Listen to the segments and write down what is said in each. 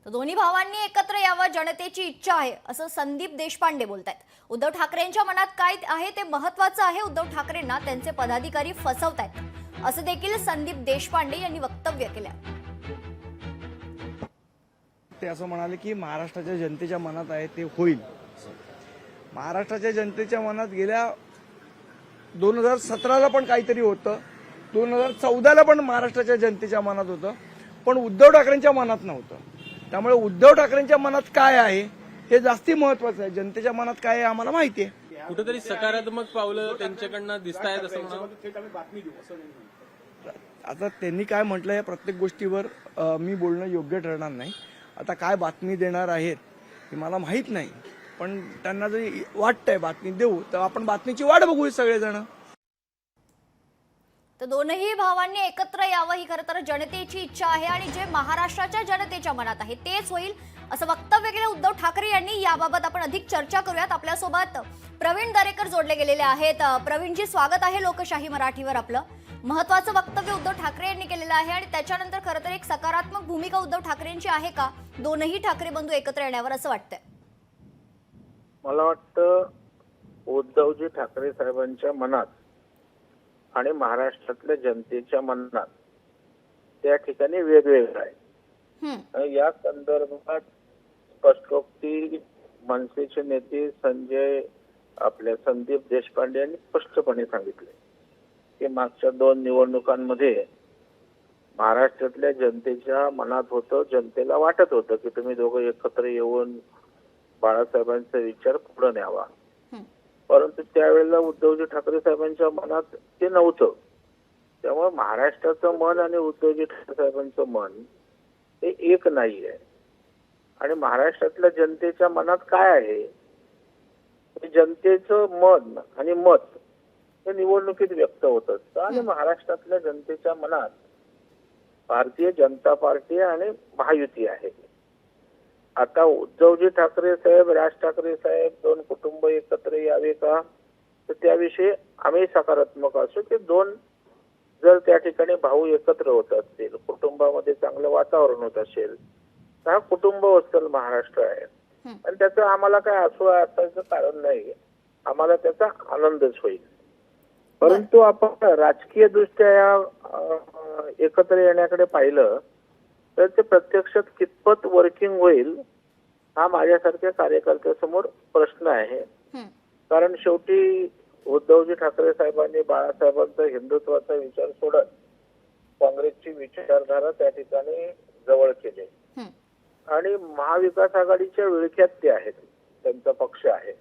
तर दोन्ही भावांनी एकत्र यावं जनतेची इच्छा आहे असं संदीप देशपांडे बोलतायत। उद्धव ठाकरेंच्या मनात काय आहे ते महत्त्वाचं आहे। उद्धव ठाकरेंना त्यांचे पदाधिकारी फसवतायत असं देखील संदीप देशपांडे यांनी वक्तव्य केलं। ते असं म्हणाले की महाराष्ट्राच्या जनतेच्या मनात आहे ते होईल। महाराष्ट्राच्या जनतेच्या मनात गेल्या 2017ला पण काहीतरी होतं, 2014ला पण महाराष्ट्राच्या जनतेच्या मनात होतं, पण उद्धव ठाकरेंच्या मनात नव्हतं। त्यामुळे उद्धव ठाकरेंच्या मनात काय आहे हे जास्ती महत्वाचं आहे। जनतेच्या मनात काय आहे आम्हाला माहिती आहे। कुठेतरी सकारात्मक पावलं त्यांच्याकडनं दिसतायत असं म्हणावं। आता त्यांनी काय म्हटलं या प्रत्येक गोष्टीवर मी बोलणं योग्य ठरणार नाही। आता काय बातमी देणार आहेत हे मला माहित नाही, पण त्यांना जरी वाटतंय बातमी देऊ तर आपण बातमीची वाट बघू सगळेजण। तर दोनही भावांनी एकत्र यावं ही खरं तर जनतेची इच्छा आहे आणि जे महाराष्ट्राच्या जनतेच्या मनात आहे तेच होईल असं वक्तव्य केलं उद्धव ठाकरे यांनी। याबाबत आपण अधिक चर्चा करूयात। आपल्यासोबत प्रवीण दरेकर जोडले गेलेले आहेत। प्रवीणजी, स्वागत आहे लोकशाही मराठीवर। आपलं महत्त्वाचं वक्तव्य उद्धव ठाकरे यांनी केलेलं आहे आणि त्याच्यानंतर खरं तर एक सकारात्मक भूमिका उद्धव ठाकरेंची आहे का दोनही ठाकरे बंधू एकत्र येण्यावर असं वाटतंय? मला वाटतं उद्धवजी ठाकरे साहेबांच्या मनात आणि महाराष्ट्रातल्या जनतेच्या मनात त्या ठिकाणी वेगवेगळं आहे। या संदर्भात स्पष्टोक्ती मनसेचे नेते संदीप देशपांडे यांनी स्पष्टपणे सांगितले की मागच्या 2 निवडणुकांमध्ये महाराष्ट्रातल्या जनतेच्या मनात होतं, जनतेला वाटत होतं की तुम्ही दोघं एकत्र येऊन बाळासाहेबांचा विचार पुढे न्यावा, परंतु त्यावेळेला उद्धवजी ठाकरे साहेबांच्या मनात ते नव्हतं। त्यामुळे महाराष्ट्राचं मन आणि उद्धवजी ठाकरे साहेबांचं मन हे एक नाही आहे। आणि महाराष्ट्रातल्या जनतेच्या मनात काय आहे, जनतेचं मन आणि मत हे निवडणुकीत व्यक्त होत असतं आणि महाराष्ट्रातल्या जनतेच्या मनात भारतीय जनता पार्टी आणि महायुती आहे। आता उद्धवजी ठाकरे साहेब, राज ठाकरे साहेब 2 कुटुंब एकत्र यावे का, तर त्याविषयी आम्ही सकारात्मक असू की 2 जर त्या ठिकाणी भाऊ एकत्र होत असतील, कुटुंबामध्ये चांगलं वातावरण होत असेल तर हा कुटुंब वत्सल महाराष्ट्र आहे आणि त्याचं आम्हाला काय असायचं कारण नाही, आम्हाला त्याचा आनंदच होईल। परंतु आपण राजकीय दृष्ट्या एकत्र येण्याकडे पाहिलं तर ते प्रत्यक्षात कितपत वर्किंग होईल हा माझ्यासारख्या कार्यकर्त्यासमोर प्रश्न आहे। कारण शेवटी उद्धवजी ठाकरे साहेबांनी बाळासाहेबांचा हिंदुत्वाचा विचार सोडत काँग्रेसची विचारधारा त्या ठिकाणी जवळ केली आणि महाविकास आघाडीच्या विळख्यात ते आहेत, त्यांचा पक्ष आहे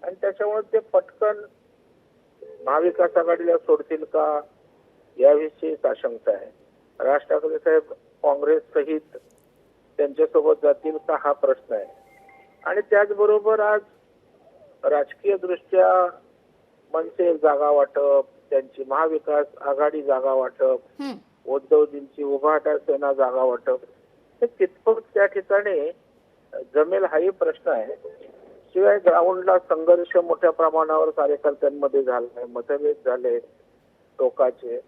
आणि त्याच्यामुळे ते पटकन महाविकास आघाडीला सोडतील का याविषयीच आशंका आहे। राज ठाकरे साहेब काँग्रेस सहित त्यांच्यासोबत जातील का हा प्रश्न आहे। आणि त्याचबरोबर आज राजकीय दृष्ट्या मनसे जागा वाटप, त्यांची महाविकास आघाडी जागा वाटप, उद्धवजींची उभाटा सेना जागा वाटप हे कितपत त्या ठिकाणी जमेल हाही प्रश्न आहे। शिवाय ग्राउंडला संघर्ष मोठ्या प्रमाणावर कार्यकर्त्यांमध्ये झालाय, मतभेद झाले टोकाचे,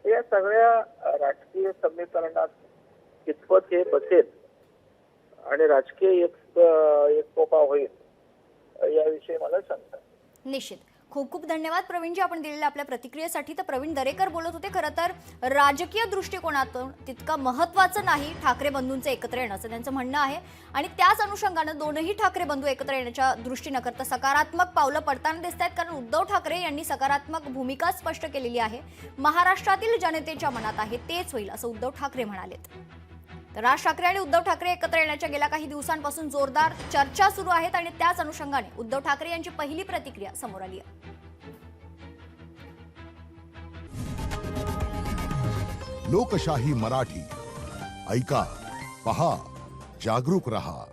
या सगळ्या राजकीय समीकरणात कितपत हे बसेल आणि राजकीय एककोपा होईल याविषयी मला शंका आहे। निश्चित। खूप खूप धन्यवाद प्रवीणजी आपण दिलेल्या आपल्या प्रतिक्रियेसाठी। तर प्रवीण दरेकर बोलत होते खरं तर राजकीय दृष्टिकोनातून तितकं महत्त्वाचं नाही ठाकरे बंधूंचं एकत्र येणं असं त्यांचं म्हणणं आहे आणि त्याच अनुषंगानं दोनही ठाकरे बंधू एकत्र येण्याच्या दृष्टीनं करता सकारात्मक पावलं पडताना दिसत आहेत, कारण उद्धव ठाकरे यांनी सकारात्मक भूमिका स्पष्ट केलेली आहे। महाराष्ट्रातील जनतेच्या मनात आहे तेच होईल असं उद्धव ठाकरे म्हणालेत। तर राज ठाकरे आणि उद्धव ठाकरे एकत्र येण्याच्या गेल्या काही दिवसांपासून जोरदार चर्चा सुरू आहेत आणि त्याच अनुषंगाने उद्धव ठाकरे यांची पहिली प्रतिक्रिया समोर आली आहे। लोकशाही मराठी ऐका, पहा, जागरूक रहा।